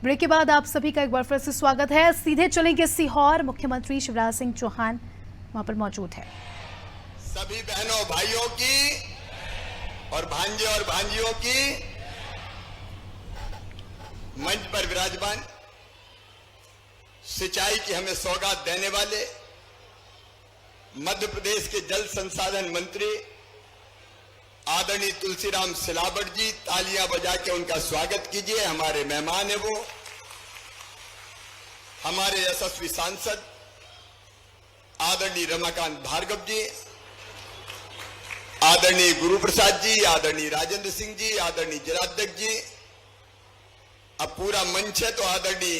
Break के बाद आप सभी का एक बार फिर से स्वागत है। सीधे चलेंगे सीहोर। मुख्यमंत्री शिवराज सिंह चौहान वहां पर मौजूद है। सभी बहनों भाइयों की और भांजे और भांजियों की मंच पर विराजमान, सिंचाई की हमें सौगात देने वाले मध्य प्रदेश के जल संसाधन मंत्री आदरणीय तुलसीराम सिलावट जी, तालियां बजा के उनका स्वागत कीजिए। हमारे मेहमान है वो, हमारे यशस्वी सांसद आदरणीय रमाकांत भार्गव जी, आदरणीय गुरु प्रसाद जी, आदरणीय राजेंद्र सिंह जी, आदरणीय जिलाध्यक्ष जी। अब पूरा मंच है तो आदरणीय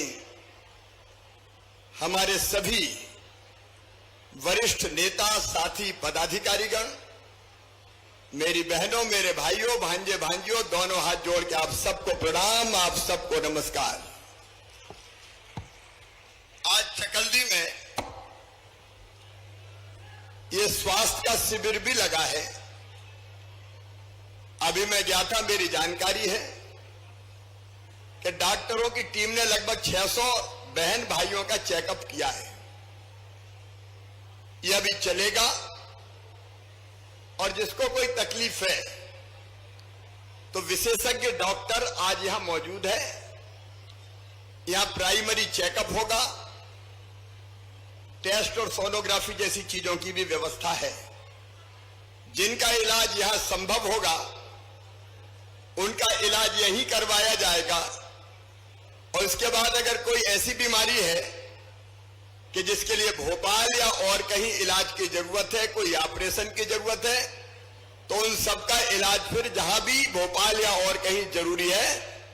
हमारे सभी वरिष्ठ नेता, साथी, पदाधिकारीगण, मेरी बहनों, मेरे भाइयों, भांजे भांजियों, दोनों हाथ जोड़ के आप सबको प्रणाम, आप सबको नमस्कार। आज चकल्दी में ये स्वास्थ्य का शिविर भी लगा है। अभी मैं गया था, मेरी जानकारी है कि डॉक्टरों की टीम ने लगभग 600 बहन भाइयों का चेकअप किया है। यह अभी चलेगा और जिसको कोई तकलीफ है तो विशेषज्ञ डॉक्टर आज यहां मौजूद है। यहां प्राइमरी चेकअप होगा, टेस्ट और सोनोग्राफी जैसी चीजों की भी व्यवस्था है। जिनका इलाज यहां संभव होगा उनका इलाज यहीं करवाया जाएगा। और इसके बाद अगर कोई ऐसी बीमारी है कि जिसके लिए भोपाल या और कहीं इलाज की जरूरत है, कोई ऑपरेशन की जरूरत है, तो उन सबका इलाज फिर जहां भी भोपाल या और कहीं जरूरी है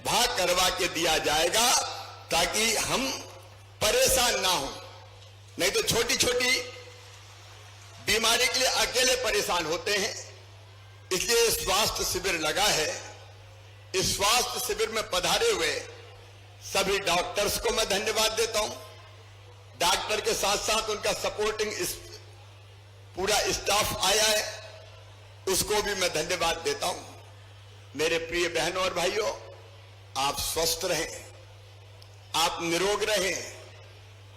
वहां करवा के दिया जाएगा, ताकि हम परेशान ना हो। नहीं तो छोटी छोटी बीमारी के लिए अकेले परेशान होते हैं। इसलिए स्वास्थ्य शिविर लगा है। इस स्वास्थ्य शिविर में पधारे हुए सभी डॉक्टर्स को मैं धन्यवाद देता हूं। डॉक्टर के साथ साथ उनका सपोर्टिंग पूरा स्टाफ आया है, उसको भी मैं धन्यवाद देता हूं। मेरे प्रिय बहनों और भाइयों, आप स्वस्थ रहें, आप निरोग रहें,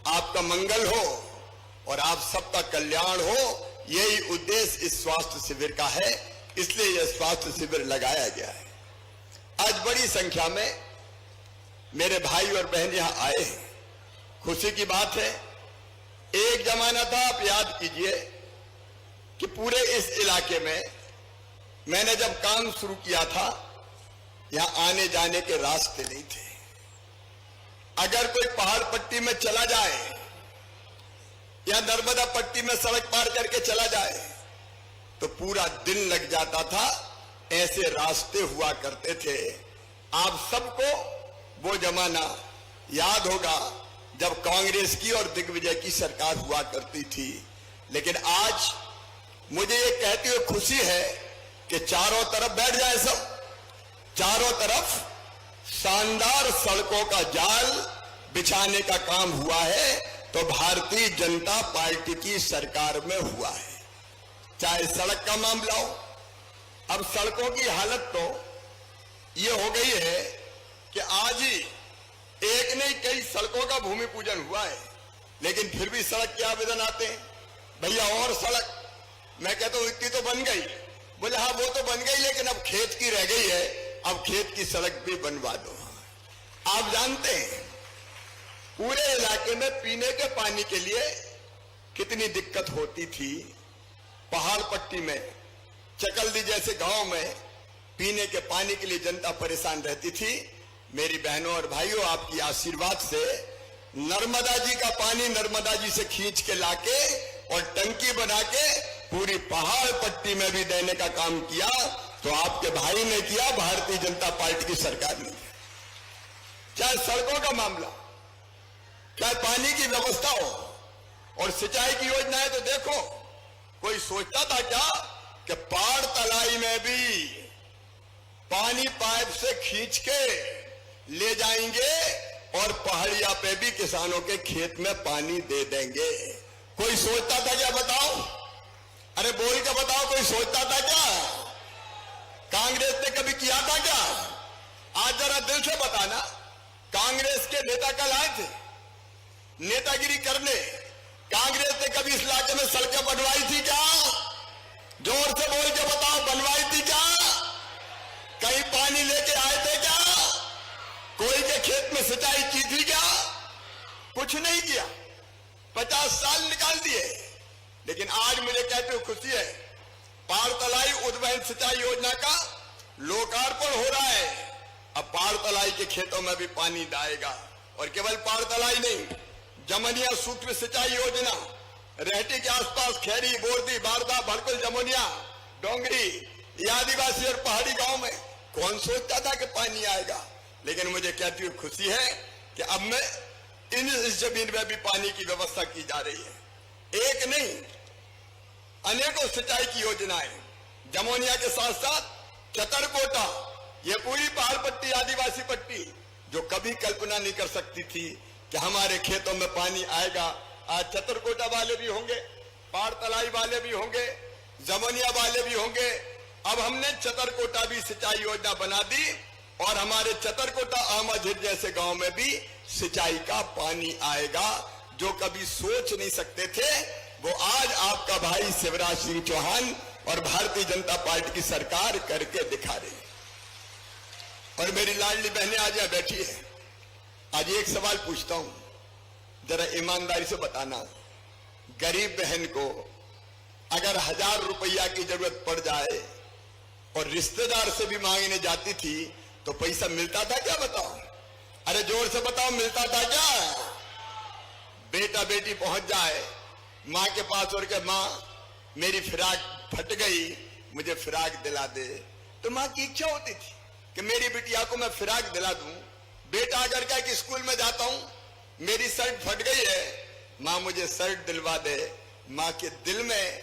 आपका मंगल हो और आप सबका कल्याण हो। यही उद्देश्य इस स्वास्थ्य शिविर का है, इसलिए यह स्वास्थ्य शिविर लगाया गया है। आज बड़ी संख्या में मेरे भाई और बहन यहां आए हैं, खुशी की बात है। एक जमाना था, आप याद कीजिए कि पूरे इस इलाके में मैंने जब काम शुरू किया था, यहां आने जाने के रास्ते नहीं थे। अगर कोई पहाड़ पट्टी में चला जाए या नर्मदा पट्टी में सड़क पार करके चला जाए तो पूरा दिन लग जाता था। ऐसे रास्ते हुआ करते थे। आप सबको वो जमाना याद होगा जब कांग्रेस की और दिग्विजय की सरकार हुआ करती थी। लेकिन आज मुझे ये कहते हुए खुशी है कि चारों तरफ बैठ जाए सब, चारों तरफ शानदार सड़कों का जाल बिछाने का काम हुआ है तो भारतीय जनता पार्टी की सरकार में हुआ है। चाहे सड़क का मामला हो, अब सड़कों की हालत तो ये हो गई है कि आज ही एक नहीं कई सड़कों का भूमि पूजन हुआ है, लेकिन फिर भी सड़क के आवेदन आते हैं, भैया और सड़क। मैं कहता हूं इतनी तो बन गई। बोले हाँ वो तो बन गई, लेकिन अब खेत की रह गई है, अब खेत की सड़क भी बनवा दो। आप जानते हैं पूरे इलाके में पीने के पानी के लिए कितनी दिक्कत होती थी। पहाड़ पट्टी में, चकल्दी जैसे गांव में पीने के पानी के लिए जनता परेशान रहती थी। मेरी बहनों और भाइयों, आपकी आशीर्वाद से नर्मदा जी का पानी नर्मदा जी से खींच के लाके और टंकी बना के पूरी पहाड़ पट्टी में भी देने का काम किया तो आपके भाई ने किया, भारतीय जनता पार्टी की सरकार ने किया। चाहे सड़कों का मामला, चाहे पानी की व्यवस्था हो और सिंचाई की योजनाएं, तो देखो कोई सोचता था क्या कि पाड़ तलाई में भी पानी पाइप से खींच के ले जाएंगे और पहाड़िया पे भी किसानों के खेत में पानी दे देंगे। कोई सोचता था क्या? बताओ, अरे बोल के बताओ, कोई सोचता था क्या? कांग्रेस ने कभी किया था क्या? आज जरा दिल से बताना कांग्रेस के नेता कल आए थे नेतागिरी करने। कांग्रेस ने कभी इस इलाके में सड़कें बनवाई थी क्या? जोर से बोल के बताओ, बनवाई थी क्या? कहीं पानी लेके आए थे क्या? कोई के खेत में सिंचाई की थी क्या? कुछ नहीं किया। 50 साल निकाल दिए। लेकिन आज मुझे कहते हुए खुशी है, पारतलाई उद्वहन सिंचाई योजना का लोकार्पण हो रहा है। अब पारतलाई के खेतों में भी पानी आएगा। और केवल पारतलाई नहीं, जमनिया सूक्ष्म सिंचाई योजना, रहटी के आसपास खैरी, बोरदी, बारदा, भड़कुल, जमुनिया, डोंगरी, ये आदिवासी और पहाड़ी गांव में कौन सोचता था कि पानी आएगा। लेकिन मुझे कहती हुई खुशी है कि अब में इस जमीन में भी पानी की व्यवस्था की जा रही है। एक नहीं, अनेकों सिंचाई की योजनाएं, जमोनिया के साथ साथ चतरकोटा, ये पूरी पहाड़ पट्टी, आदिवासी पट्टी, जो कभी कल्पना नहीं कर सकती थी कि हमारे खेतों में पानी आएगा, आज चतरकोटा वाले भी होंगे, पारतलाई वाले भी होंगे, जमोनिया वाले भी होंगे। अब हमने चतरकोटा भी सिंचाई योजना बना दी और हमारे चतरकोटा, आमाझिर जैसे गांव में भी सिंचाई का पानी आएगा। जो कभी सोच नहीं सकते थे, वो आज आपका भाई शिवराज सिंह चौहान और भारतीय जनता पार्टी की सरकार करके दिखा रही है। और मेरी लाडली बहनें आज यहां बैठी है। आज एक सवाल पूछता हूं, जरा ईमानदारी से बताना, गरीब बहन को अगर 1000 रुपया की जरूरत पड़ जाए और रिश्तेदार से भी मांगने जाती थी तो पैसा मिलता था क्या? बताओ, अरे जोर से बताओ, मिलता था क्या? बेटा बेटी पहुंच जाए मां के पास और के मां मेरी फिराक फट गई, मुझे फिराक दिला दे, तो मां की इच्छा होती थी कि मेरी बिटिया को मैं फिराक दिला दूं। बेटा अगर क्या कि स्कूल में जाता हूं, मेरी शर्ट फट गई है, मां मुझे शर्ट दिलवा दे। मां के दिल में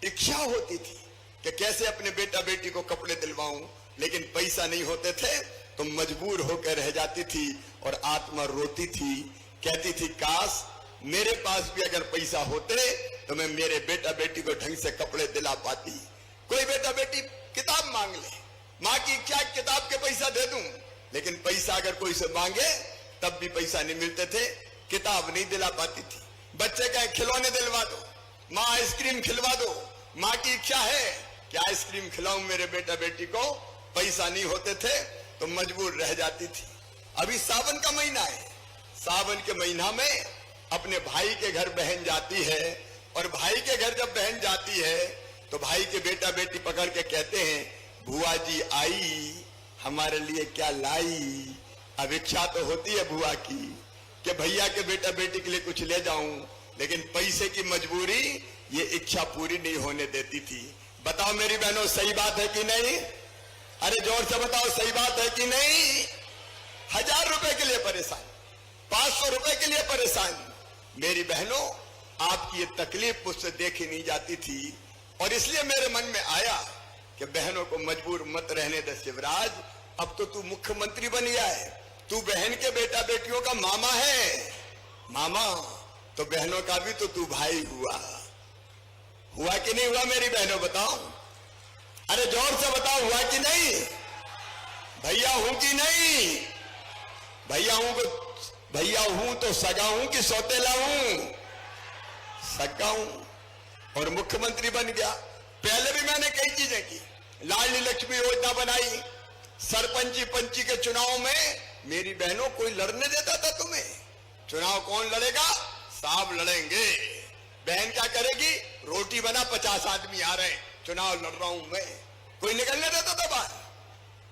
इच्छा होती थी कि कैसे अपने बेटा बेटी को कपड़े दिलवाऊं, लेकिन पैसा नहीं होते थे तो मजबूर होकर रह जाती थी और आत्मा रोती थी, कहती थी काश मेरे पास भी अगर पैसा होते तो मैं मेरे बेटा बेटी को ढंग से कपड़े दिला पाती। कोई बेटा बेटी किताब मांग ले, मां की इच्छा किताब के पैसा दे दूं, लेकिन पैसा अगर कोई से मांगे तब भी पैसा नहीं मिलते थे, किताब नहीं दिला पाती थी। बच्चे कहे खिलौने दिलवा दो, मां आइसक्रीम खिलवा दो, मां की इच्छा है कि आइसक्रीम खिलाऊं मेरे बेटा बेटी को, पैसा नहीं होते थे तो मजबूर रह जाती थी। अभी सावन का महीना है, सावन के महीना में अपने भाई के घर बहन जाती है और भाई के घर जब बहन जाती है तो भाई के बेटा बेटी पकड़ के कहते हैं बुआ जी आई, हमारे लिए क्या लाई। अब इच्छा तो होती है बुआ की कि भैया के बेटा बेटी के लिए कुछ ले जाऊं, लेकिन पैसे की मजबूरी ये इच्छा पूरी नहीं होने देती थी। बताओ मेरी बहनों, सही बात है कि नहीं? अरे जोर से बताओ, सही बात है कि नहीं? 1000 रुपए के लिए परेशान, 500 रुपए के लिए परेशान। मेरी बहनों, आपकी ये तकलीफ मुझसे देखी नहीं जाती थी और इसलिए मेरे मन में आया कि बहनों को मजबूर मत रहने दे शिवराज। अब तो तू मुख्यमंत्री बन गया है, तू बहन के बेटा बेटियों का मामा है, मामा तो बहनों का भी तो तू भाई हुआ कि नहीं हुआ? मेरी बहनों बताओ, अरे जोर से बताओ, हुआ कि नहीं? भैया हूं कि नहीं? भैया हूं तो सगा हूं कि सौतेला हूं? सगा हूं और मुख्यमंत्री बन गया। पहले भी मैंने कई चीजें की, लाडली लक्ष्मी योजना बनाई, सरपंची पंची के चुनाव में मेरी बहनों कोई लड़ने देता था तुम्हें? चुनाव कौन लड़ेगा? साहब लड़ेंगे। बहन क्या करेगी? रोटी बना, 50 आदमी आ रहे हैं, चुनाव लड़ रहा हूं मैं, कोई निकलने देता था बाहर?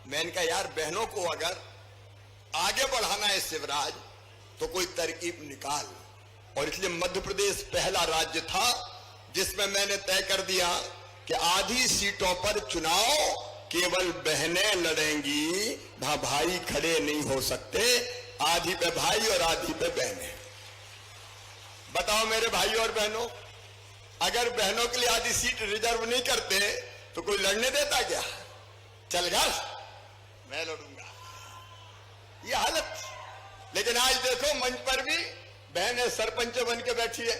मैंने कहा यार बहनों को अगर आगे बढ़ाना है शिवराज तो कोई तरकीब निकाल। और इसलिए मध्य प्रदेश पहला राज्य था जिसमें मैंने तय कर दिया कि आधी सीटों पर चुनाव केवल बहनें लड़ेंगी, वहां भाई खड़े नहीं हो सकते, आधी पे भाई और आधी पे बहनें। बताओ मेरे भाई और बहनों, अगर बहनों के लिए आधी सीट रिजर्व नहीं करते तो कोई लड़ने देता क्या? चल घर मैं लड़ूंगा, ये हालत। लेकिन आज देखो मंच पर भी बहनें सरपंच बन के बैठी है,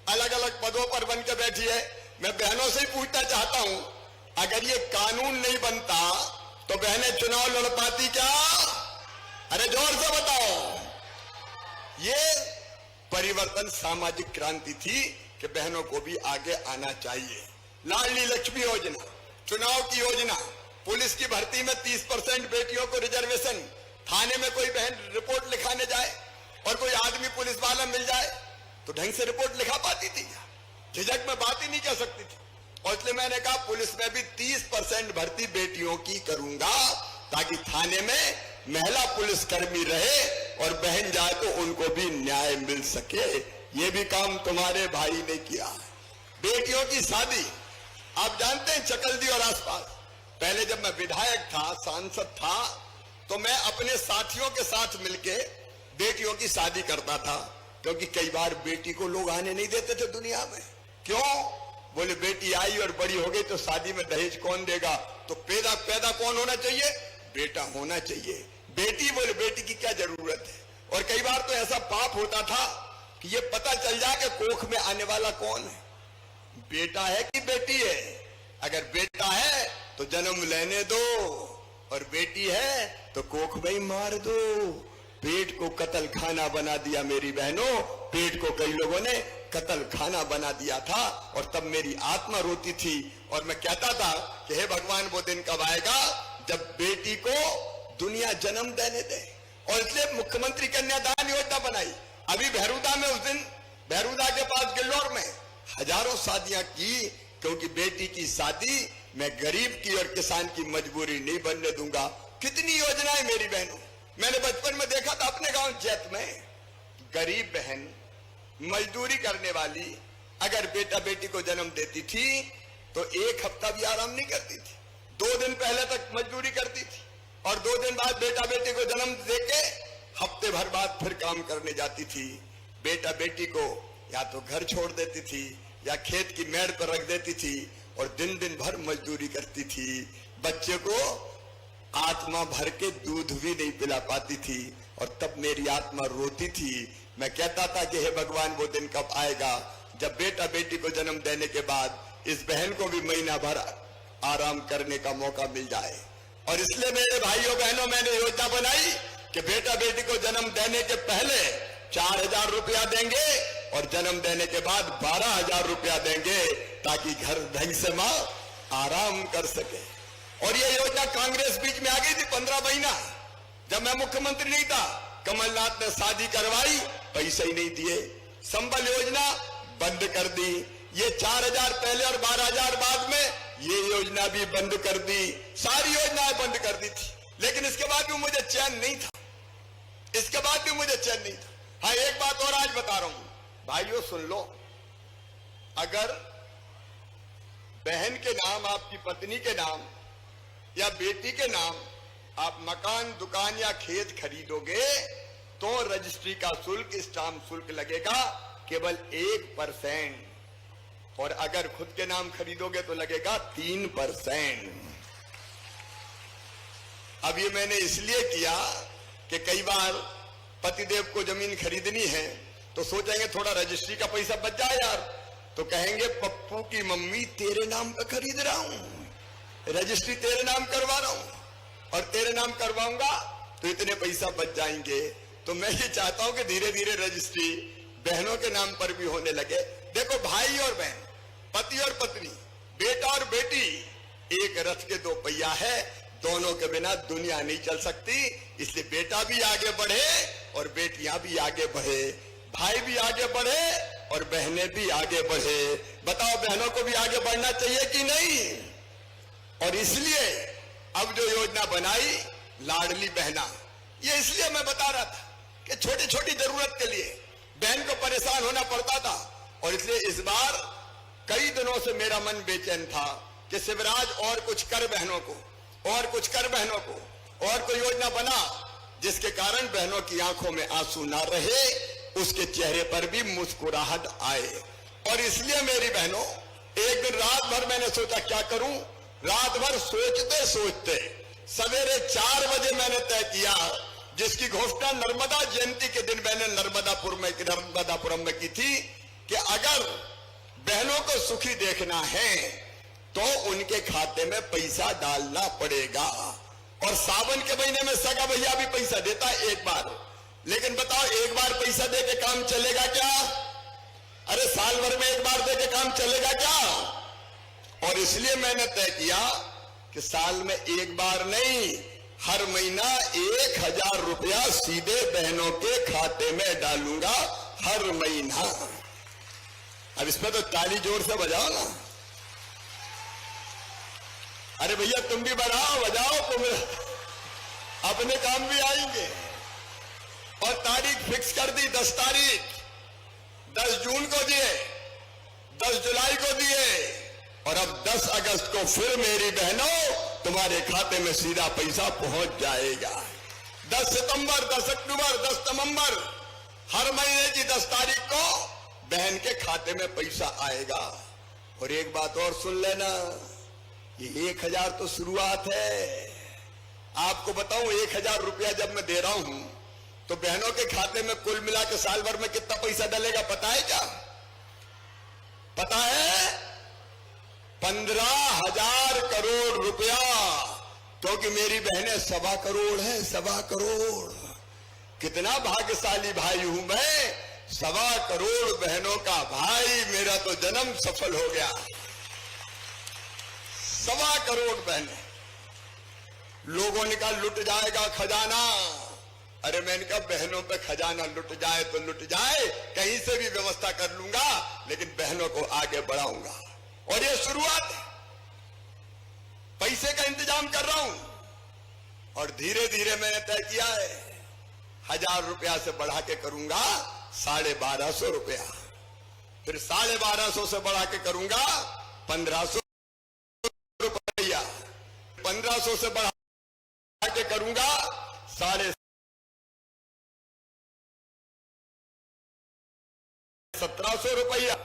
अलग अलग पदों पर बन के बैठी है। मैं बहनों से ही पूछना चाहता हूं, अगर ये कानून नहीं बनता तो बहनें चुनाव लड़ पाती क्या? अरे जोर से बताओ। ये परिवर्तन सामाजिक क्रांति थी कि बहनों को भी आगे आना चाहिए। लाडली लक्ष्मी योजना, चुनाव की योजना, पुलिस की भर्ती में 30% बेटियों को रिजर्वेशन, थाने में कोई बहन रिपोर्ट लिखाने जाए और कोई आदमी पुलिस वाला मिल जाए तो ढंग से रिपोर्ट लिखा पाती थी? झिझक में बात ही नहीं कर सकती थी। और इसलिए मैंने कहा पुलिस में भी 30% भर्ती बेटियों की करूंगा ताकि थाने में महिला पुलिसकर्मी रहे और बहन जाए तो उनको भी न्याय मिल सके। ये भी काम तुम्हारे भाई ने किया। बेटियों की शादी, आप जानते हैं चकलदी और आसपास, पहले जब मैं विधायक था, सांसद था, तो मैं अपने साथियों के साथ मिलके बेटियों की शादी करता था, क्योंकि कई बार बेटी को लोग आने नहीं देते थे दुनिया में। क्यों? बोले बेटी आई और बड़ी हो गई तो शादी में दहेज कौन देगा, तो पैदा कौन होना चाहिए? बेटा होना चाहिए। बेटी, बोले बेटी की क्या जरूरत है। और कई बार तो ऐसा पाप होता था कि ये पता चल जाए कि कोख में आने वाला कौन है, बेटा है कि बेटी है। अगर बेटा है तो जन्म लेने दो और बेटी है तो कोख में ही मार दो। पेट को कत्ल खाना बना दिया मेरी बहनों, पेट को कई लोगों ने कत्ल खाना बना दिया था। और तब मेरी आत्मा रोती थी और मैं कहता था कि हे भगवान, वो दिन कब आएगा जब बेटी को दुनिया जन्म देने दे। और इसलिए मुख्यमंत्री कन्यादान योजना बनाई। अभी बहरूदा में, उस दिन बहरूदा के पास गिल्लोर में हजारों शादियां की, क्योंकि बेटी की शादी मैं गरीब की और किसान की मजबूरी नहीं बनने दूंगा। कितनी योजनाएं मेरी बहनों, मैंने बचपन में देखा था अपने गांव जैत में, गरीब बहन मजदूरी करने वाली अगर बेटा बेटी को जन्म देती थी तो एक हफ्ता भी आराम नहीं करती थी। 2 दिन पहले तक मजदूरी करती थी और 2 दिन बाद बेटा बेटी को जन्म देके हफ्ते भर बाद फिर काम करने जाती थी। बेटा बेटी को या तो घर छोड़ देती थी या खेत की मेड़ पर रख देती थी और दिन दिन भर मजदूरी करती थी। बच्चे को आत्मा भर के दूध भी नहीं पिला पाती थी और तब मेरी आत्मा रोती थी। मैं कहता था कि हे भगवान, वो दिन कब आएगा जब बेटा बेटी को जन्म देने के बाद इस बहन को भी महीना भर आराम करने का मौका मिल जाए। और इसलिए मेरे भाइयों बहनों, मैंने योजना बनाई कि बेटा बेटी को जन्म देने के पहले 4,000 रुपया देंगे और जन्म देने के बाद 12,000 रुपया देंगे ताकि घर ढंग से मां आराम कर सके। और ये योजना कांग्रेस बीच में आ गई थी 15 महीना, जब मैं मुख्यमंत्री नहीं था। कमलनाथ ने शादी करवाई, पैसे ही नहीं दिए। संबल योजना बंद कर दी। ये 4,000 पहले और 12,000 बाद में, ये योजना भी बंद कर दी। सारी योजनाएं बंद कर दी थी, लेकिन इसके बाद भी मुझे चैन नहीं था। इसके बाद भी मुझे चैन नहीं था। हाँ, एक बात और आज बता रहा हूं भाइयों, सुन लो। अगर बहन के नाम, आपकी पत्नी के नाम या बेटी के नाम आप मकान, दुकान या खेत खरीदोगे तो रजिस्ट्री का शुल्क, स्टाम्प शुल्क लगेगा केवल 1%। और अगर खुद के नाम खरीदोगे तो लगेगा 3%। अब ये मैंने इसलिए किया कि कई बार पतिदेव को जमीन खरीदनी है तो सोचेंगे थोड़ा रजिस्ट्री का पैसा बच जाए यार, तो कहेंगे पप्पू की मम्मी तेरे नाम पे खरीद रहा हूं, रजिस्ट्री तेरे नाम करवा रहा हूं और तेरे नाम करवाऊंगा तो इतने पैसा बच जाएंगे। तो मैं ये चाहता हूं कि धीरे धीरे रजिस्ट्री बहनों के नाम पर भी होने लगे। देखो, भाई और बहन, पति और पत्नी, बेटा और बेटी एक रथ के 2 पहिया है। दोनों के बिना दुनिया नहीं चल सकती। इसलिए बेटा भी आगे बढ़े और बेटियां भी आगे बढ़े, भाई भी आगे बढ़े और बहनें भी आगे बढ़े। बताओ, बहनों को भी आगे बढ़ना चाहिए कि नहीं? और इसलिए अब जो योजना बनाई लाडली बहना, ये इसलिए मैं बता रहा था कि छोटी छोटी जरूरत के लिए बहन को परेशान होना पड़ता था। और इसलिए इस बार कई दिनों से मेरा मन बेचैन था कि शिवराज और कुछ कर बहनों को, और कुछ कर बहनों को, और कोई योजना बना जिसके कारण बहनों की आंखों में आंसू ना रहे, उसके चेहरे पर भी मुस्कुराहट आए। और इसलिए मेरी बहनों, एक दिन रात भर मैंने सोचा क्या करूं। रात भर सोचते सोचते सवेरे 4 बजे मैंने तय किया, जिसकी घोषणा नर्मदा जयंती के दिन मैंने नर्मदापुरम में की थी, कि अगर बहनों को सुखी देखना है तो उनके खाते में पैसा डालना पड़ेगा। और सावन के महीने में सगा भैया भी पैसा देता है एक बार। लेकिन बताओ एक बार पैसा दे के काम चलेगा क्या? अरे साल भर में एक बार दे के काम चलेगा क्या? और इसलिए मैंने तय किया कि साल में एक बार नहीं, हर महीना 1000 रुपया सीधे बहनों के खाते में डालूंगा हर महीना। अब इसमें तो ताली जोर से बजाओ ना। अरे भैया तुम भी बढ़ाओ बजाओ, तुम अपने काम भी आएंगे। और तारीख फिक्स कर दी, 10 तारीख, 10 जून को दिए, 10 जुलाई को दिए, और अब 10 अगस्त को फिर मेरी बहनों तुम्हारे खाते में सीधा पैसा पहुंच जाएगा। 10 सितंबर, 10 अक्टूबर, 10 नवंबर, हर महीने की 10 तारीख को बहन के खाते में पैसा आएगा। और एक बात और सुन लेना, ये 1000 तो शुरुआत है। आपको बताऊं 1000 रुपया जब मैं दे रहा हूं तो बहनों के खाते में कुल मिला के साल भर में कितना पैसा डलेगा पता है क्या? पता है? 15,000 करोड़ रुपया। क्योंकि मेरी बहनें 1.25 करोड़ है, 1.25 करोड़। कितना भाग्यशाली भाई हूं मैं, 1.25 करोड़ बहनों का भाई। मेरा तो जन्म सफल हो गया। 1.25 करोड़ बहनें। लोगों ने कहा लुट जाएगा खजाना। अरे मैंने कहा बहनों पे खजाना लुट जाए तो लुट जाए, कहीं से भी व्यवस्था कर लूंगा, लेकिन बहनों को आगे बढ़ाऊंगा। और ये शुरुआत है, पैसे का इंतजाम कर रहा हूं। और धीरे धीरे मैंने तय किया है 1000 रुपया से बढ़ा के करूंगा 1250 रुपया, फिर 1250 से बढ़ा के करूंगा 1500 रुपया, 1500 से बढ़ा के करूंगा 1750 रुपया,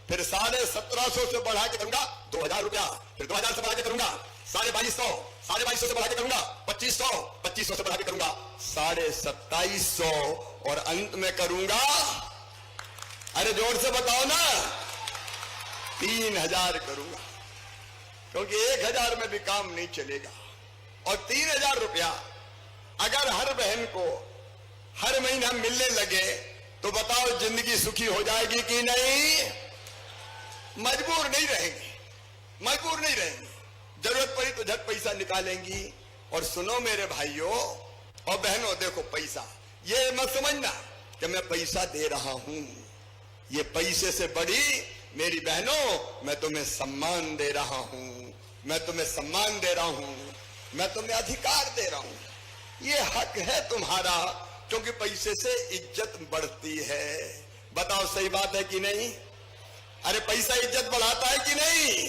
फिर 1750 से बढ़ा के करूंगा 2000 रुपया, फिर 2000 से बढ़ा के करूंगा 2250, 2250 से बढ़ा के करूंगा 2500, 2500 से बढ़ा के करूंगा 2750, और अंत में करूंगा, अरे जोर से बताओ ना, 3000 करूंगा। क्योंकि 1000 में भी काम नहीं चलेगा। और 3000 रुपया अगर हर बहन को हर महीना मिलने लगे तो बताओ जिंदगी सुखी हो जाएगी कि नहीं? मजबूर नहीं रहेंगे, मजबूर नहीं रहेंगे। जरूरत पड़ी तो झट पैसा निकालेंगी। और सुनो मेरे भाइयों और बहनों, देखो पैसा, ये मत समझना कि मैं पैसा दे रहा हूं। ये पैसे से बड़ी मेरी बहनों, मैं तुम्हें सम्मान दे रहा हूं, मैं तुम्हें सम्मान दे रहा हूं, मैं तुम्हें अधिकार दे रहा हूं। ये हक है तुम्हारा, क्योंकि पैसे से इज्जत बढ़ती है। बताओ सही बात है कि नहीं? अरे पैसा इज्जत बढ़ाता है कि नहीं?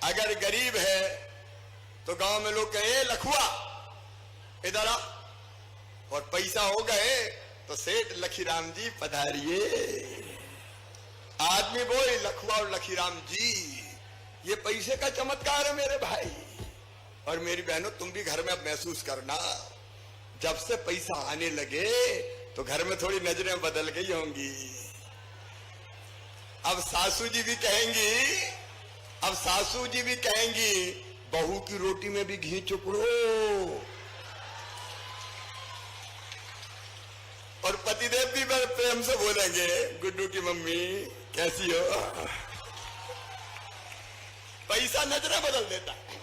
अगर गरीब है तो गांव में लोग कहे लखुआ इधर आ, और पैसा हो गए तो सेठ लखीराम जी पधारिए। आदमी बोले लखुआ और लखीराम जी। ये पैसे का चमत्कार है मेरे भाई और मेरी बहनों। तुम भी घर में अब महसूस करना, जब से पैसा आने लगे तो घर में थोड़ी नजरें बदल गई होंगी। अब सासू जी भी कहेंगी, अब सासू जी भी कहेंगी बहू की रोटी में भी घी चुपड़ो, और पतिदेव भी बड़े प्रेम से बोलेंगे गुड्डू की मम्मी कैसी हो। पैसा नजरें बदल देता है,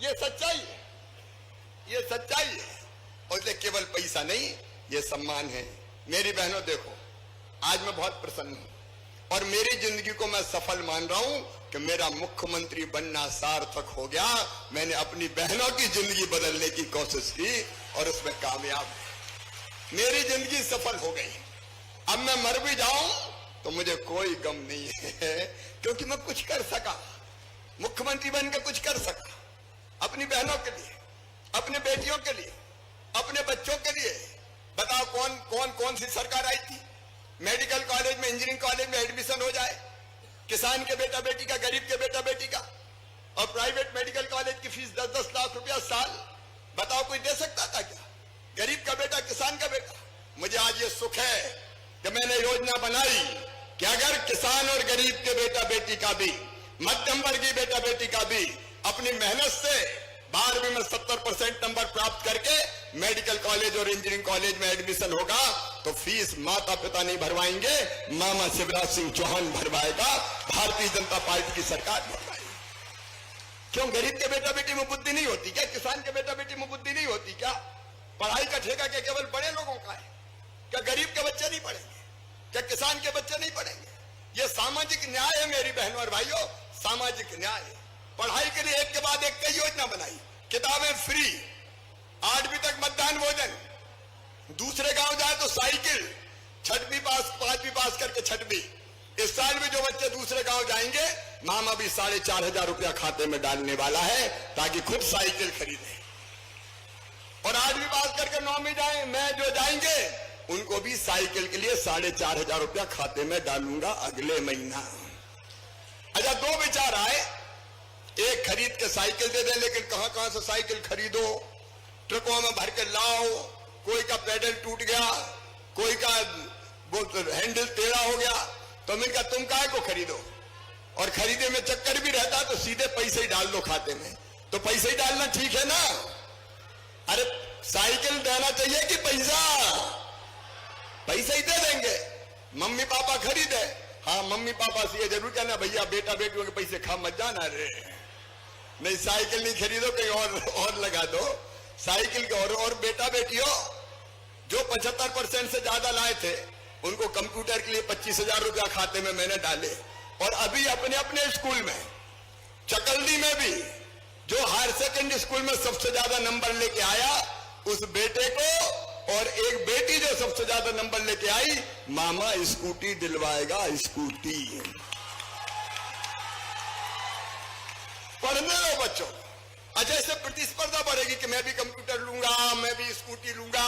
ये सच्चाई है, ये सच्चाई है। और ये केवल पैसा नहीं, ये सम्मान है। मेरी बहनों देखो, आज मैं बहुत प्रसन्न हूं और मेरी जिंदगी को मैं सफल मान रहा हूं कि मेरा मुख्यमंत्री बनना सार्थक हो गया। मैंने अपनी बहनों की जिंदगी बदलने की कोशिश की और उसमें कामयाब, मेरी जिंदगी सफल हो गई। अब मैं मर भी जाऊं तो मुझे कोई गम नहीं है, क्योंकि मैं कुछ कर सका, मुख्यमंत्री बनकर कुछ कर सका अपनी बहनों के लिए, अपने बेटियों के लिए, अपने बच्चों के लिए। बताओ कौन कौन कौन सी सरकार आई थी? मेडिकल कॉलेज में, इंजीनियरिंग कॉलेज में एडमिशन हो जाए, किसान के बेटा बेटी का, गरीब के बेटा बेटी का, और प्राइवेट मेडिकल कॉलेज की फीस 10-10 लाख रुपया साल। बताओ कोई दे सकता था क्या? गरीब का बेटा, किसान का बेटा। मुझे आज ये सुख है कि मैंने योजना बनाई कि अगर किसान और गरीब के बेटा बेटी का भी, मध्यम वर्गीय बेटा बेटी का भी अपनी मेहनत से 12वीं में 70% नंबर प्राप्त करके मेडिकल कॉलेज और इंजीनियरिंग कॉलेज में एडमिशन होगा तो फीस माता पिता नहीं भरवाएंगे, मामा शिवराज सिंह चौहान भरवाएगा, भारतीय जनता पार्टी की सरकार भरवाएगी। क्यों गरीब के बेटा बेटी में बुद्धि नहीं होती क्या? किसान के बेटा बेटी में बुद्धि नहीं होती क्या? पढ़ाई का ठेका क्या केवल बड़े लोगों का है क्या? गरीब के बच्चे नहीं पढ़ेंगे क्या? किसान के बच्चे नहीं पढ़ेंगे? ये सामाजिक न्याय है मेरी बहनों और भाइयों, सामाजिक न्याय। पढ़ाई के लिए एक के बाद एक कई योजना बनाई, किताबें फ्री, 8वीं तक मध्याह्न भोजन, दूसरे गांव जाए तो साइकिल, 6वीं पास 5वीं पास करके 6वीं। इस साल भी जो बच्चे दूसरे गांव जाएंगे मामा भी 4,500 रुपया खाते में डालने वाला है ताकि खुद साइकिल खरीदे। और 8वीं पास करके 9वीं जाए मैं जो जाएंगे उनको भी साइकिल के लिए 4,500 रुपया खाते में डालूंगा अगले महीना। अच्छा, 2 विचार आए, एक खरीद के साइकिल दे दें, लेकिन कहां कहां से साइकिल खरीदो, ट्रकों में भर के लाओ, कोई का पेडल टूट गया, कोई का हैंडल टेढ़ा हो गया, तो मैंने कहा तुम काहे को खरीदो, और खरीदे में चक्कर भी रहता तो सीधे पैसे ही डाल दो खाते में, तो पैसे ही डालना ठीक है ना? अरे साइकिल देना चाहिए कि पैसा ही दे देंगे। मम्मी पापा खरीदे, हाँ मम्मी पापा से ये जरूर कहना भैया बेटा बेटियों के पैसे खा मत जाना रे, नहीं साइकिल नहीं खरीदो, कहीं और लगा दो साइकिल के। और बेटा बेटियों जो 75% से ज्यादा लाए थे उनको कंप्यूटर के लिए 25,000 रुपया खाते में मैंने डाले। और अभी अपने अपने स्कूल में, चकल्दी में भी जो हायर सेकेंडरी स्कूल में सबसे ज्यादा नंबर लेके आया उस बेटे को, और एक बेटी जो सबसे ज्यादा नंबर लेके आई, मामा स्कूटी दिलवाएगा, स्कूटी। पढ़ने दो बच्चों। अच्छा, इससे प्रतिस्पर्धा बढ़ेगी कि मैं भी कंप्यूटर लूंगा, मैं भी स्कूटी लूंगा,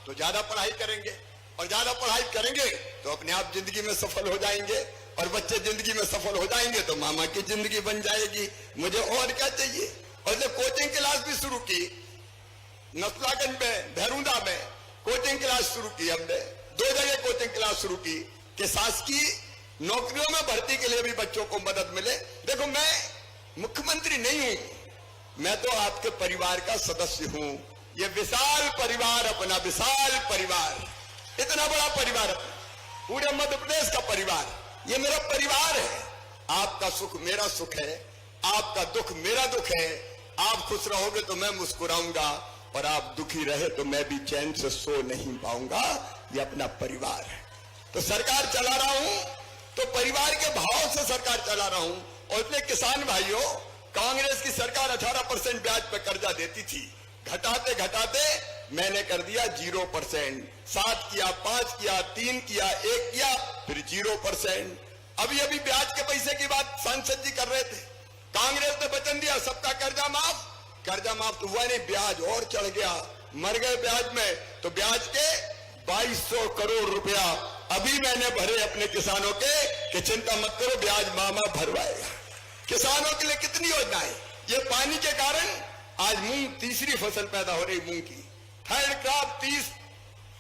तो ज्यादा पढ़ाई करेंगे, और ज्यादा पढ़ाई करेंगे तो अपने आप जिंदगी में सफल हो जाएंगे, और बच्चे जिंदगी में सफल हो जाएंगे तो मामा की जिंदगी बन जाएगी। मुझे और क्या चाहिए? और जब कोचिंग क्लास भी शुरू की, नसलागंज में, भैरूंदा में कोचिंग क्लास शुरू की हमने, 2 जगह कोचिंग क्लास शुरू की कि शासकीय नौकरियों में भर्ती के लिए भी बच्चों को मदद मिले। देखो, मैं मुख्यमंत्री नहीं हूं, मैं तो आपके परिवार का सदस्य हूं। ये विशाल परिवार, अपना विशाल परिवार, इतना बड़ा परिवार, पूरे मध्य प्रदेश का परिवार, ये मेरा परिवार है। आपका सुख मेरा सुख है, आपका दुख मेरा दुख है। आप खुश रहोगे तो मैं मुस्कुराऊंगा, और आप दुखी रहे तो मैं भी चैन से सो नहीं पाऊंगा। ये अपना परिवार है। तो सरकार चला रहा हूं तो परिवार के भाव से सरकार चला रहा हूं। और इसलिए किसान भाइयों, कांग्रेस की सरकार 18% ब्याज पर कर्जा देती थी, घटाते घटाते मैंने कर दिया 0%, 7 किया, 5 किया, 3 किया, 1 किया, फिर 0%। अभी ब्याज के पैसे की बात सांसद जी कर रहे थे। कांग्रेस ने वचन दिया सबका कर्जा माफ, कर्जा माफ तो हुआ नहीं, ब्याज और चढ़ गया, मर गए ब्याज में। तो ब्याज के 2200 करोड़ रुपया अभी मैंने भरे अपने किसानों के, कि चिंता मत करो ब्याज मामा भरवाएगा। किसानों के लिए कितनी योजनाएं, ये पानी के कारण आज मूंग तीसरी फसल पैदा हो रही, मूंग की थर्ड क्रॉप,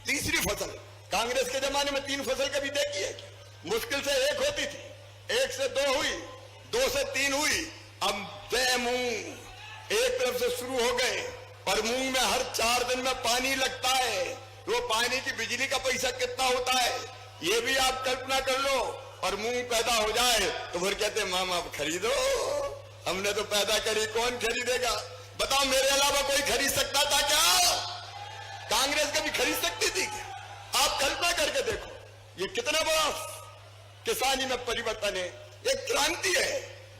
तीसरी फसल। कांग्रेस के जमाने में 3 फसल कभी देखी है? मुश्किल से 1 होती थी, 1 से 2 हुई, 2 से 3 हुई। अब 2 मूंग एक तरफ से शुरू हो गए, और मूंग में हर 4 दिन में पानी लगता है, तो पानी की बिजली का पैसा कितना होता है ये भी आप कल्पना कर लो। और मूंग पैदा हो जाए तो फिर कहते हैं मामा आप खरीदो, हमने तो पैदा करी, कौन खरीदेगा? बताओ, मेरे अलावा कोई खरीद सकता था क्या? कांग्रेस कभी खरीद सकती थी क्या? आप कल्पना करके देखो, ये कितना बड़ा किसानी में परिवर्तन है, एक क्रांति है।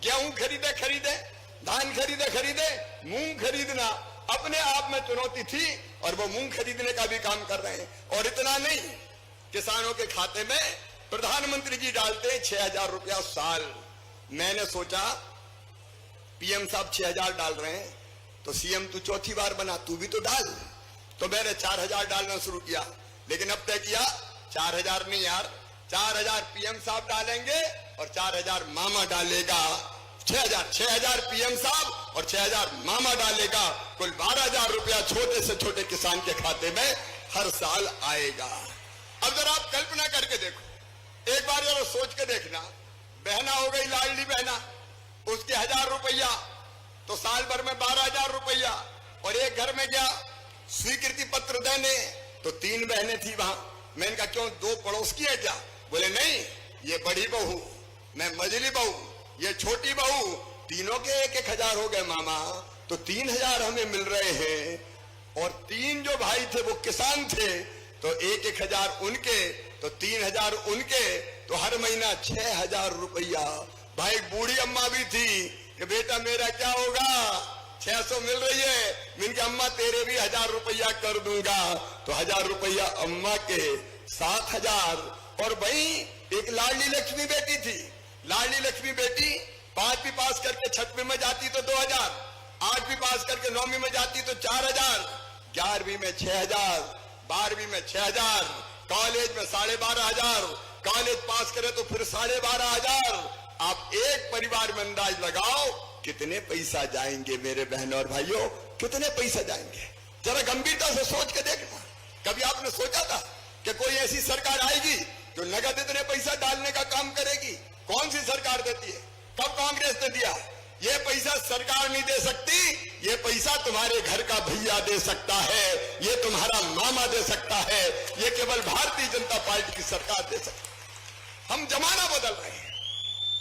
गेहूं खरीदे, धान खरीदे, मूंग खरीदना अपने आप में चुनौती थी, और वो मूंग खरीदने का भी काम कर रहे हैं। और इतना नहीं, किसानों के खाते में प्रधानमंत्री जी डालते हैं 6,000 रुपया साल। मैंने सोचा पीएम साहब 6,000 डाल रहे हैं तो सीएम तू चौथी बार बना, तू भी तो डाल। तो मैंने 4,000 डालना शुरू किया, लेकिन अब तय किया 4,000 नहीं यार, 4,000 पीएम साहब डालेंगे और 4,000 मामा डालेगा। 6,000 पीएम साहब और 6,000 मामा डालेगा, कुल 12,000 रुपया छोटे से छोटे किसान के खाते में हर साल आएगा। अब जरा आप कल्पना करके देखो, एक बार जरा सोच के देखना, बहना हो गई लाडली बहना, उसके 1,000 रुपया तो साल भर में 12,000 रुपया। और एक घर में गया स्वीकृति पत्र देने, तो 3 बहनें थी वहां। मैंने कहा क्यों, 2 पड़ोस की है क्या? बोले नहीं, ये बड़ी बहू, मैं मझली बहू, ये छोटी बहू, तीनों के 1-1 हजार हो गए मामा, तो 3,000 हमें मिल रहे हैं। और 3 जो भाई थे वो किसान थे, तो 1-1 हजार उनके, तो 3,000 उनके, तो हर महीना 6,000 रुपया। भाई बूढ़ी अम्मा भी थी कि बेटा मेरा क्या होगा, 600 मिल रही है, मैंने कहा अम्मा तेरे भी 1,000 रुपया कर दूंगा। तो 1,000 रुपया अम्मा के, 7,000। और भाई एक लाडली लक्ष्मी बेटी थी, लाडली लक्ष्मी बेटी 5वीं पास करके 6वीं में जाती तो 2,000, 8वीं पास करके 9वीं में जाती तो 4,000, 11वीं में 6,000, 12वीं में 6,000, कॉलेज में 12,500, कॉलेज पास करे तो फिर 12,500। आप एक परिवार में अंदाज लगाओ कितने पैसा जाएंगे मेरे बहनों और भाइयों, कितने पैसा जाएंगे। जरा गंभीरता से सोच के देखना। कभी आपने सोचा था कि कोई ऐसी सरकार आएगी जो नगद इतने पैसा डालने का काम करेगी? कौन सी सरकार देती है? कब कांग्रेस ने दिया? ये पैसा सरकार नहीं दे सकती, ये पैसा तुम्हारे घर का भैया दे सकता है, ये तुम्हारा मामा दे सकता है, ये केवल भारतीय जनता पार्टी की सरकार दे सकती है। हम जमाना बदल रहे हैं,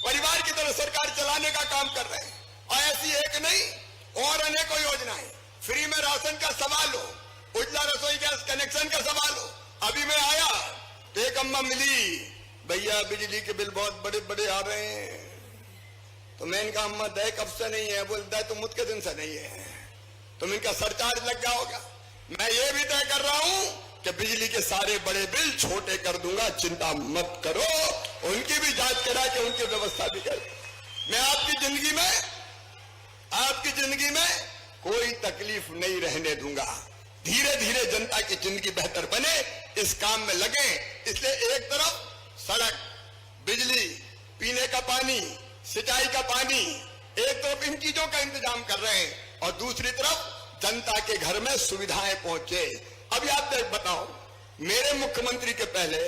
परिवार की तरह सरकार चलाने का काम कर रहे हैं। और ऐसी एक नहीं और अनेकों योजनाएं, फ्री में राशन का सवाल हो, उज्ज्वला रसोई गैस कनेक्शन का सवाल हो। अभी मैं आया तो एक अम्मा मिली, भैया बिजली के बिल बहुत बड़े बड़े आ रहे हैं। तो मैंने कहा अम्मा दय कब से नहीं है? बोल दय तो मुझ के दिन से नहीं है। तो मैंने कहा सरचार्ज लग गया होगा। मैं ये भी तय कर रहा हूं कि बिजली के सारे बड़े बिल छोटे कर दूंगा, चिंता मत करो। उनकी भी जांच करा के उनकी व्यवस्था भी कर। मैं आपकी जिंदगी में कोई तकलीफ नहीं रहने दूंगा। धीरे धीरे जनता की जिंदगी बेहतर बने, इस काम में लगे। इसलिए एक तरफ सड़क, बिजली, पीने का पानी, सिंचाई का पानी, एक तरफ इन चीजों का इंतजाम कर रहे हैं और दूसरी तरफ जनता के घर में सुविधाएं पहुंचे। अभी आप बताओ, मेरे मुख्यमंत्री के पहले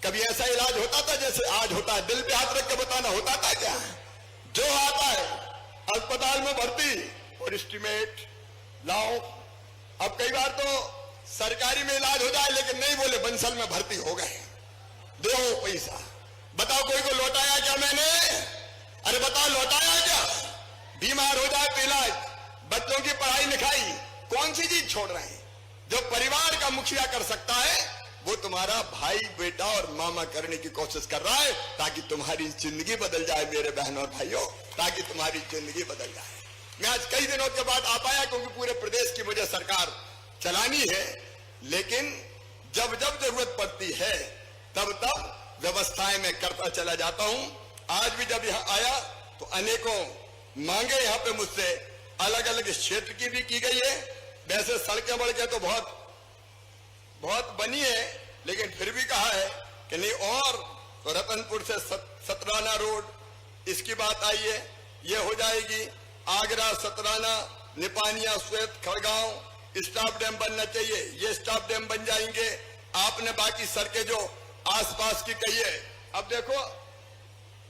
कभी ऐसा इलाज होता था जैसे आज होता है? दिल पे हाथ रख के बताना, होता था क्या? जो आता है अस्पताल में भर्ती और एस्टीमेट लाओ। अब कई बार तो सरकारी में इलाज हो जाए लेकिन नहीं बोले बंसल में भर्ती हो गए, दो पैसा। बताओ कोई को लौटाया क्या मैंने? अरे बताओ लौटाया क्या? बीमार हो जाए तो इलाज, बच्चों की पढ़ाई लिखाई, कौन सी चीज छोड़ रहे हैं? जो परिवार का मुखिया कर सकता है वो तुम्हारा भाई, बेटा और मामा करने की कोशिश कर रहा है ताकि तुम्हारी जिंदगी बदल जाए मेरे बहनों और भाइयों, ताकि तुम्हारी जिंदगी बदल जाए। मैं आज कई दिनों के बाद आ पाया क्योंकि पूरे प्रदेश की मुझे सरकार चलानी है, लेकिन जब जब जरूरत पड़ती है तब तब व्यवस्थाएं मैं करता चला जाता हूं। आज भी जब यहां आया तो अनेकों मांगे यहां पे मुझसे अलग अलग क्षेत्र की भी की गई है। वैसे सड़कें बढ़ तो बहुत बनी है, लेकिन फिर भी कहा है कि नहीं और तो रतनपुर से सतराना रोड इसकी बात आई है, ये हो जाएगी। आगरा, सतराना, निपानिया, श्वेत, खड़गांव स्टॉप डैम बनना चाहिए, ये स्टॉप डैम बन जाएंगे। आपने बाकी सड़कें जो आसपास की कही है, अब देखो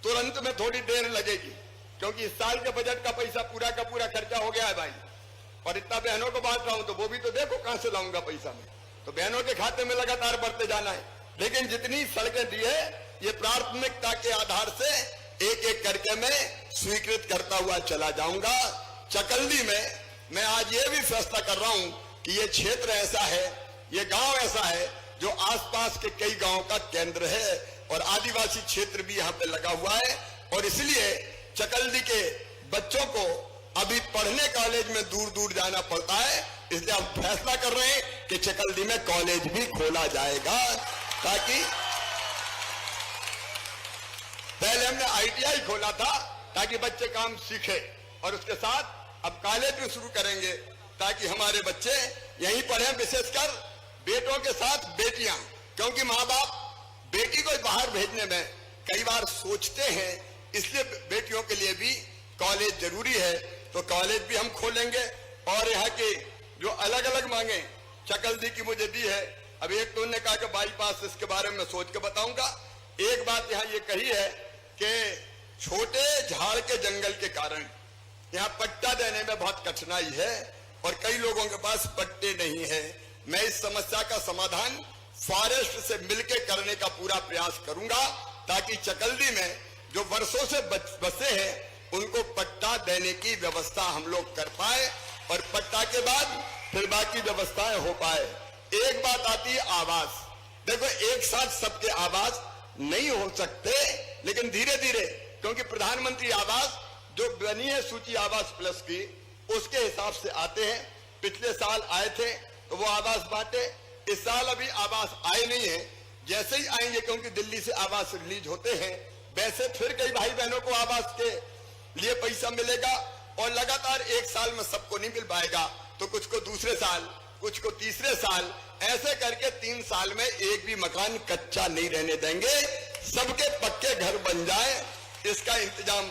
तुरंत में थोड़ी देर लगेगी क्योंकि इस साल के बजट का पैसा पूरा का पूरा खर्चा हो गया है भाई। और इतना बहनों को बांट रहा हूं तो वो भी तो देखो कहां से लाऊंगा पैसा मैं, तो बहनों के खाते में लगातार बढ़ते जाना है। लेकिन जितनी सड़कें दी है ये प्राथमिकता के आधार से एक एक करके मैं स्वीकृत करता हुआ चला जाऊंगा। चकल्दी में मैं आज ये भी फैसला कर रहा हूं कि ये क्षेत्र ऐसा है, ये गांव ऐसा है जो आसपास के कई गांव का केंद्र है और आदिवासी क्षेत्र भी यहां पे लगा हुआ है। और इसलिए चकल्दी के बच्चों को अभी पढ़ने कॉलेज में दूर दूर जाना पड़ता है, इसलिए हम फैसला कर रहे हैं कि चकल्दी में कॉलेज भी खोला जाएगा। ताकि पहले हमने आईटीआई खोला था ताकि बच्चे काम सीखे और उसके साथ अब कॉलेज भी शुरू करेंगे ताकि हमारे बच्चे यहीं पढ़ें, विशेषकर बेटों के साथ बेटियां, क्योंकि माँ बाप बेटी को बाहर भेजने में कई बार सोचते हैं, इसलिए बेटियों के लिए भी कॉलेज जरूरी है। तो कॉलेज भी हम खोलेंगे और यहाँ के जो अलग अलग मांगे चकल्दी की मुझे दी है। अब एक तो उन्होंने कहा कि बाईपास, इसके बारे में सोच के बताऊंगा। एक बात यहाँ ये कही है कि छोटे झाड़ के जंगल के कारण यहाँ पट्टा देने में बहुत कठिनाई है और कई लोगों के पास पट्टे नहीं है। मैं इस समस्या का समाधान फॉरेस्ट से मिलकर करने का पूरा प्रयास करूंगा ताकि चकल्दी में जो वर्षों से बसे हैं उनको पट्टा देने की व्यवस्था हम लोग कर पाए और पट्टा के बाद फिर बाकी व्यवस्थाएं हो पाए। एक बात आती है आवास। देखो, एक साथ सबके आवास नहीं हो सकते, लेकिन धीरे धीरे, क्योंकि प्रधानमंत्री आवास जो बनी है सूची आवास प्लस की, उसके हिसाब से आते हैं। पिछले साल आए थे तो वो आवास बांटे। इस साल अभी आवास आए नहीं है, जैसे ही आएंगे, क्योंकि दिल्ली से आवास रिलीज होते हैं, वैसे फिर कई भाई बहनों को आवास के लिए पैसा मिलेगा और लगातार एक साल में सबको नहीं मिल पाएगा, तो कुछ को दूसरे साल, कुछ को तीसरे साल, ऐसे करके 3 साल में एक भी मकान कच्चा नहीं रहने देंगे, सबके पक्के घर बन जाए, इसका इंतजाम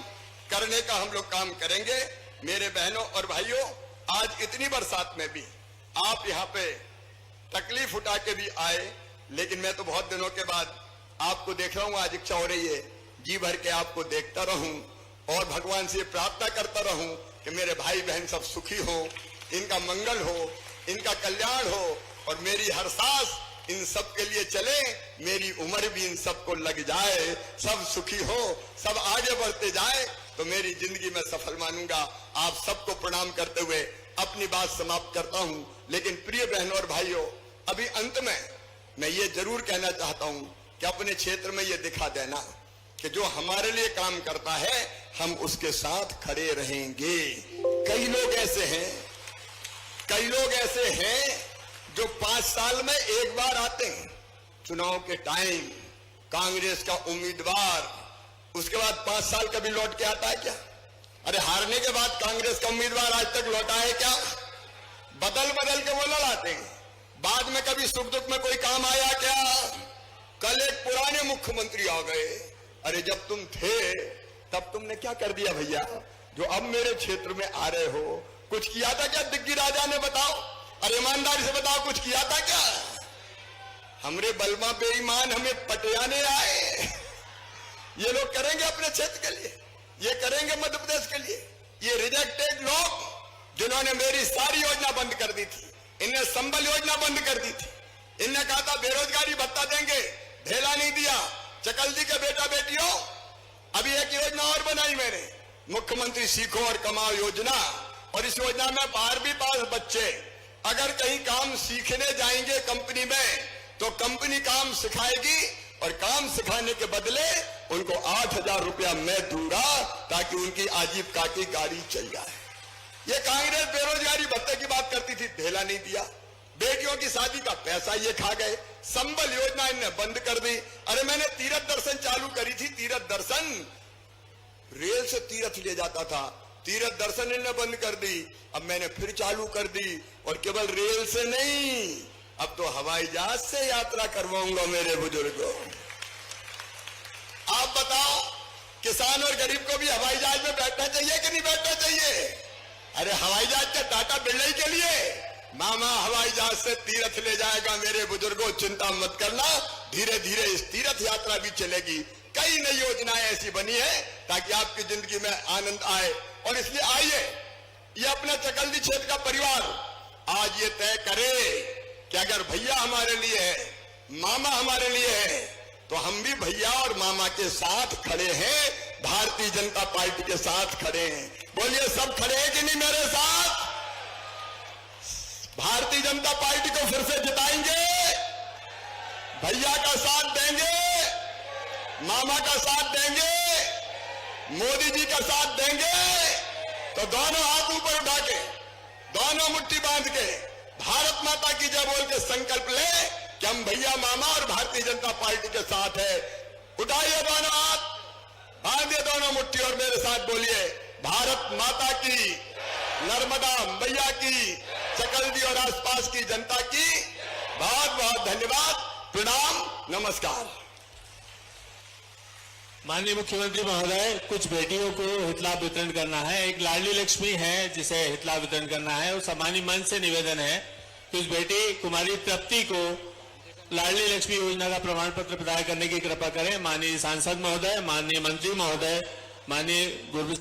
करने का हम लोग काम करेंगे। मेरे बहनों और भाइयों, आज इतनी बरसात में भी आप यहाँ पे तकलीफ उठा के भी आए, लेकिन मैं तो बहुत दिनों के बाद आपको देख रहा हूं। आज इच्छा हो रही है जी भर के आपको देखता रहूं और भगवान से प्रार्थना करता रहूं कि मेरे भाई बहन सब सुखी हो, इनका मंगल हो, इनका कल्याण हो और मेरी हर सांस इन सब के लिए चले, मेरी उम्र भी इन सबको लग जाए, सब सुखी हो, सब आगे बढ़ते जाए, तो मेरी जिंदगी में सफल मानूंगा। आप सबको प्रणाम करते हुए अपनी बात समाप्त करता हूं। लेकिन प्रिय बहनों और भाइयों, अभी अंत में मैं ये जरूर कहना चाहता हूं कि अपने क्षेत्र में ये दिखा देना कि जो हमारे लिए काम करता है हम उसके साथ खड़े रहेंगे। कई लोग ऐसे हैं जो 5 साल में एक बार आते हैं, चुनाव के टाइम कांग्रेस का उम्मीदवार, उसके बाद 5 साल कभी लौट के आता है क्या? अरे हारने के बाद कांग्रेस का उम्मीदवार आज तक लौटा है क्या? बदल बदल के वो लड़ाते हैं, बाद में कभी सुख दुख में कोई काम आया क्या? कल एक पुराने मुख्यमंत्री आ गए, अरे जब तुम थे तब तुमने क्या कर दिया भैया, जो अब मेरे क्षेत्र में आ रहे हो? कुछ किया था क्या दिग्गी राजा ने? बताओ, अरे ईमानदारी से बताओ, कुछ किया था क्या? हमरे बलमा बेईमान हमें पटियाने आए। ये लोग करेंगे अपने क्षेत्र के लिए, ये करेंगे मध्य प्रदेश के लिए। ये रिजेक्टेड लोग जिन्होंने मेरी सारी योजना बंद कर दी थी, इनने संबल योजना बंद कर दी थी, इनने कहा था बेरोजगारी भत्ता देंगे, ढेला नहीं दिया। चकल्दी के बेटा बेटियों, अभी एक योजना और बनाई मैंने, मुख्यमंत्री सीखो और कमाओ योजना, और इस योजना में 12वीं पास बच्चे अगर कहीं काम सीखने जाएंगे कंपनी में, तो कंपनी काम सिखाएगी और काम सिखाने के बदले उनको 8,000 रुपया मैं दूंगा ताकि उनकी आजीविका की गाड़ी चल जाए। ये कांग्रेस बेरोजगारी भत्ते की बात करती थी, ढेला नहीं दिया। बेटियों की शादी का पैसा ये खा गए, संबल योजना इनने बंद कर दी। अरे मैंने तीरथ दर्शन चालू करी थी, तीरथ दर्शन रेल से तीरथ ले जाता था, तीरथ दर्शन इन्होंने बंद कर दी। अब मैंने फिर चालू कर दी, और केवल रेल से नहीं, अब तो हवाई जहाज से यात्रा करवाऊंगा मेरे बुजुर्गों। आप बताओ, किसान और गरीब को भी हवाई जहाज में बैठना चाहिए कि नहीं बैठना चाहिए? अरे हवाई जहाज का टाटा बिरलाई के लिए मामा हवाई जहाज से तीरथ ले जाएगा मेरे बुजुर्गों, चिंता मत करना, धीरे धीरे इस तीरथ यात्रा भी चलेगी। कई नई योजनाएं ऐसी बनी है ताकि आपकी जिंदगी में आनंद आए, और इसलिए आइए, ये अपने चकल्दी क्षेत्र का परिवार आज ये तय करे कि अगर भैया हमारे लिए है, मामा हमारे लिए है, तो हम भी भैया और मामा के साथ खड़े हैं, भारतीय जनता पार्टी के साथ खड़े हैं। बोलिए, सब खड़े हैं कि नहीं मेरे साथ? भारतीय जनता पार्टी को फिर से जिताएंगे, भैया का साथ देंगे, मामा का साथ देंगे, मोदी जी का साथ देंगे, तो दोनों हाथ ऊपर उठा के, दोनों मुट्ठी बांध के भारत माता की जय बोल के संकल्प ले कि हम भैया, मामा और भारतीय जनता पार्टी के साथ है। उठाइए दोनों हाथ, बांधिए दोनों मुट्ठी और मेरे साथ बोलिए, भारत माता की, नर्मदा मैया की, चकल्दी और आसपास की जनता की बहुत बहुत धन्यवाद, प्रणाम, नमस्कार। माननीय मुख्यमंत्री महोदय, कुछ बेटियों को हित लाभ वितरण करना है। एक लाडली लक्ष्मी है जिसे हित लाभ वितरण करना है, और सामान्य मन से निवेदन है कि उस बेटी कुमारी तृप्ति को लाडली लक्ष्मी योजना का प्रमाण पत्र प्रदान करने की कृपा करें। माननीय सांसद महोदय, माननीय मंत्री महोदय, माननीय गुरु